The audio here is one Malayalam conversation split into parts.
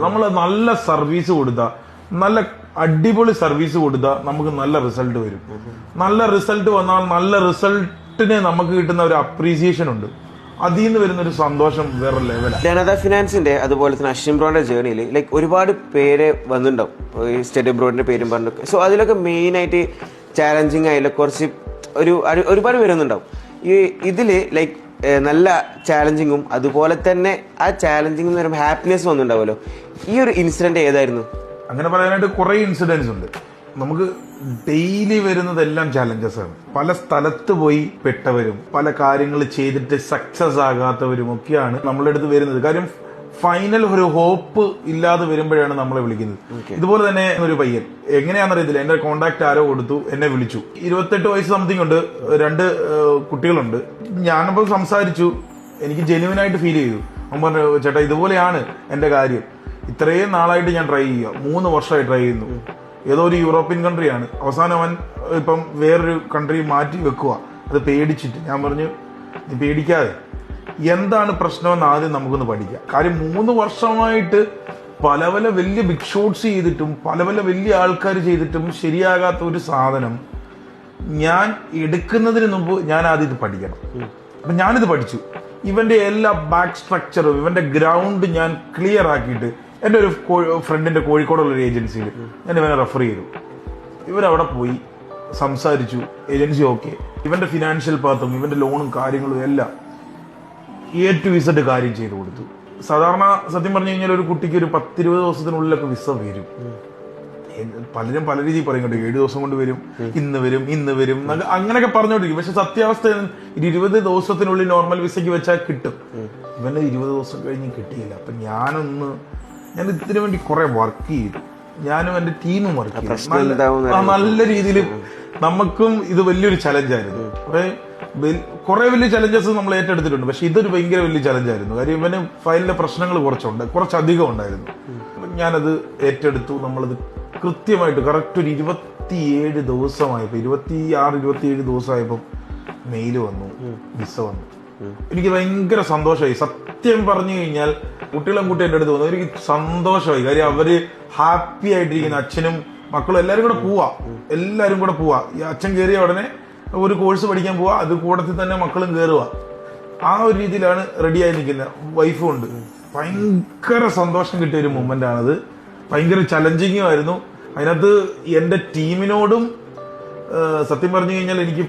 നമ്മൾ നല്ല സർവീസ് കൊടുത്താൽ, നല്ല അടിപൊളി സർവീസ് കൊടുത്താൽ നമുക്ക് നല്ല റിസൾട്ട് വരും. നല്ല റിസൾട്ട് വന്നാൽ നല്ല റിസൾട്ടിന് നമുക്ക് കിട്ടുന്ന ഒരു അപ്രീസിയേഷൻ ഉണ്ട്. അതിൽ നിന്ന് വരുന്ന ഒരു സന്തോഷം വേറെ ലെവലാണ്. ജനത ഫിനാൻസിന്റെ അതുപോലെ തന്നെ അശ്വിൻ ബ്രോന്റെ ജേർണിയിൽ ലൈക്ക് ഒരുപാട് പേര് വന്നിട്ടുണ്ടാവും, ഈ സ്റ്റഡി ബ്രോഡിന്റെ പേരും പറഞ്ഞു. സോ അതിലൊക്കെ മെയിൻ ആയിട്ട് ചാലഞ്ചിങ് ആയില്ല കുറച്ച് ഒരുപാട് പേര് വന്നിട്ടുണ്ടാവും. ഇതില് ലൈക്ക് നല്ല ചാലഞ്ചിങ്ങും അതുപോലെ തന്നെ ആ ചാലഞ്ചിങ് എന്ന് പറയുമ്പോൾ ഹാപ്പിനെസ് വന്നിട്ടുണ്ടാവുമല്ലോ. ഈ ഒരു ഇൻസിഡന്റ് ഏതായിരുന്നു? അങ്ങനെ പറയാനായിട്ട് കുറെ ഇൻസിഡൻസ് ഉണ്ട്. നമുക്ക് ഡെയിലി വരുന്നതെല്ലാം ചാലഞ്ചസ് ആണ്. പല സ്ഥലത്ത് പോയി പെട്ടവരും പല കാര്യങ്ങൾ ചെയ്തിട്ട് സക്സസ് ആകാത്തവരും ഒക്കെയാണ് നമ്മളുടെ അടുത്ത് വരുന്നത്. കാര്യം ഫൈനൽ ഒരു ഹോപ്പ് ഇല്ലാതെ വരുമ്പോഴാണ് നമ്മളെ വിളിക്കുന്നത്. ഇതുപോലെ തന്നെ ഒരു പയ്യൻ, എങ്ങനെയാണെന്നറിയത്തില്ല, എന്റെ കോണ്ടാക്ട് ആരോ കൊടുത്തു, എന്നെ വിളിച്ചു. 28 വയസ്സ് സംതിങ് ഉണ്ട്, 2 കുട്ടികളുണ്ട്. ഞാനപ്പോൾ സംസാരിച്ചു, എനിക്ക് ജെന്യുവനായിട്ട് ഫീൽ ചെയ്തു. അവൻ പറഞ്ഞു, ചേട്ടാ ഇതുപോലെയാണ് എന്റെ കാര്യം, ഇത്രയും നാളായിട്ട് ഞാൻ ട്രൈ ചെയ്യുക, 3 വർഷമായി ട്രൈ ചെയ്യുന്നു. ഏതോ ഒരു യൂറോപ്യൻ കൺട്രിയാണ്. അവസാനം അവൻ ഇപ്പം വേറൊരു കൺട്രി മാറ്റി വെക്കുക, അത് പേടിച്ചിട്ട്. ഞാൻ പറഞ്ഞു, നീ പേടിക്കാതെ, എന്താണ് പ്രശ്നമെന്ന് ആദ്യം നമുക്കൊന്ന് പഠിക്കാം. കാര്യം 3 വർഷമായിട്ട് പല പല വലിയ ബിഗ് ഷോട്ട്സ് ചെയ്തിട്ടും പല പല വലിയ ആൾക്കാർ ചെയ്തിട്ടും ശരിയാകാത്ത ഒരു സാധനം ഞാൻ എടുക്കുന്നതിന് മുമ്പ് ഞാൻ ആദ്യം ഇത് പഠിക്കണം. അപ്പൊ ഞാനിത് പഠിച്ചു. ഇവന്റെ എല്ലാ ബാക്ക് സ്ട്രക്ചറും ഇവന്റെ ഗ്രൗണ്ട് ഞാൻ ക്ലിയർ ആക്കിയിട്ട് എൻ്റെ ഒരു ഫ്രണ്ടിന്റെ കോഴിക്കോടുള്ള ഒരു ഏജൻസിയിൽ ഞാൻ ഇവനെ റെഫർ ചെയ്തു. ഇവരവിടെ പോയി സംസാരിച്ചു, ഏജൻസി ഓക്കെ, ഇവന്റെ ഫിനാൻഷ്യൽ പാത്തും ഇവന്റെ ലോണും കാര്യങ്ങളും എല്ലാം A to Z കാര്യം ചെയ്തു കൊടുത്തു. സാധാരണ സത്യം പറഞ്ഞു കഴിഞ്ഞാൽ ഒരു കുട്ടിക്ക് ഒരു 10-20 ദിവസത്തിനുള്ളിലൊക്കെ വിസ വരും. പലരും പല രീതിയിൽ പറയും കേട്ടോ, 7 ദിവസം കൊണ്ട് വരും, ഇന്ന് വരും അങ്ങനെയൊക്കെ പറഞ്ഞോണ്ടിരിക്കും. പക്ഷെ സത്യാവസ്ഥ 20 ദിവസത്തിനുള്ളിൽ നോർമൽ വിസയ്ക്ക് വെച്ചാൽ കിട്ടും. ഇവന്റെ 20 ദിവസം കഴിഞ്ഞ് കിട്ടിയില്ല. അപ്പൊ ഞാൻ ഇതിനു വേണ്ടി കുറെ വർക്ക് ചെയ്തു. ഞാനും എന്റെ ടീമും വർക്ക് ചെയ്തു നല്ല രീതിയിൽ. നമുക്കും ഇത് വലിയൊരു ചലഞ്ചായിരുന്നു. കുറെ വലിയ ചലഞ്ചസ് നമ്മൾ ഏറ്റെടുത്തിട്ടുണ്ട്. പക്ഷെ ഇതൊരു ഭയങ്കര വലിയ ചലഞ്ചായിരുന്നു. കാര്യം ഇവന് ഫയലിലെ പ്രശ്നങ്ങൾ കുറച്ചധികം ഉണ്ടായിരുന്നു. ഞാനത് ഏറ്റെടുത്തു. നമ്മളത് കൃത്യമായിട്ട് കറക്റ്റ് ഒരു 27 ദിവസമായപ്പോ, 26-27 ദിവസമായപ്പോ മെയിൽ വന്നു, വിസ വന്നു. എനിക്ക് ഭയങ്കര സന്തോഷമായി. സത്യം പറഞ്ഞു കഴിഞ്ഞാൽ കുട്ടികളും കുട്ടി എന്റെ അടുത്ത് വന്നു, എനിക്ക് സന്തോഷമായി. കാര്യം അവര് ഹാപ്പി ആയിട്ടിരിക്കുന്ന അച്ഛനും മക്കളും എല്ലാരും കൂടെ പോവാ. ഈ അച്ഛൻ കയറിയ ഉടനെ ഒരു കോഴ്സ് പഠിക്കാൻ പോവാ, അത് കൂടത്തിൽ തന്നെ മക്കളും കയറുക. ആ ഒരു രീതിയിലാണ് റെഡിയായി നിൽക്കുന്നത്. വൈഫും ഉണ്ട്. ഭയങ്കര സന്തോഷം കിട്ടിയ ഒരു മൊമെന്റ് ആണത്. ഭയങ്കര ചലഞ്ചിങ്ങും ആയിരുന്നു. അതിനകത്ത് എന്റെ ടീമിനോടും സത്യം പറഞ്ഞു കഴിഞ്ഞാൽ എനിക്ക്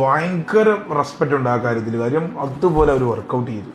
ഭയങ്കര റെസ്പെക്ട് ഉണ്ട് ആ കാര്യത്തിൽ. കാര്യം അതുപോലെ അവർ വർക്കൗട്ട് ചെയ്തു.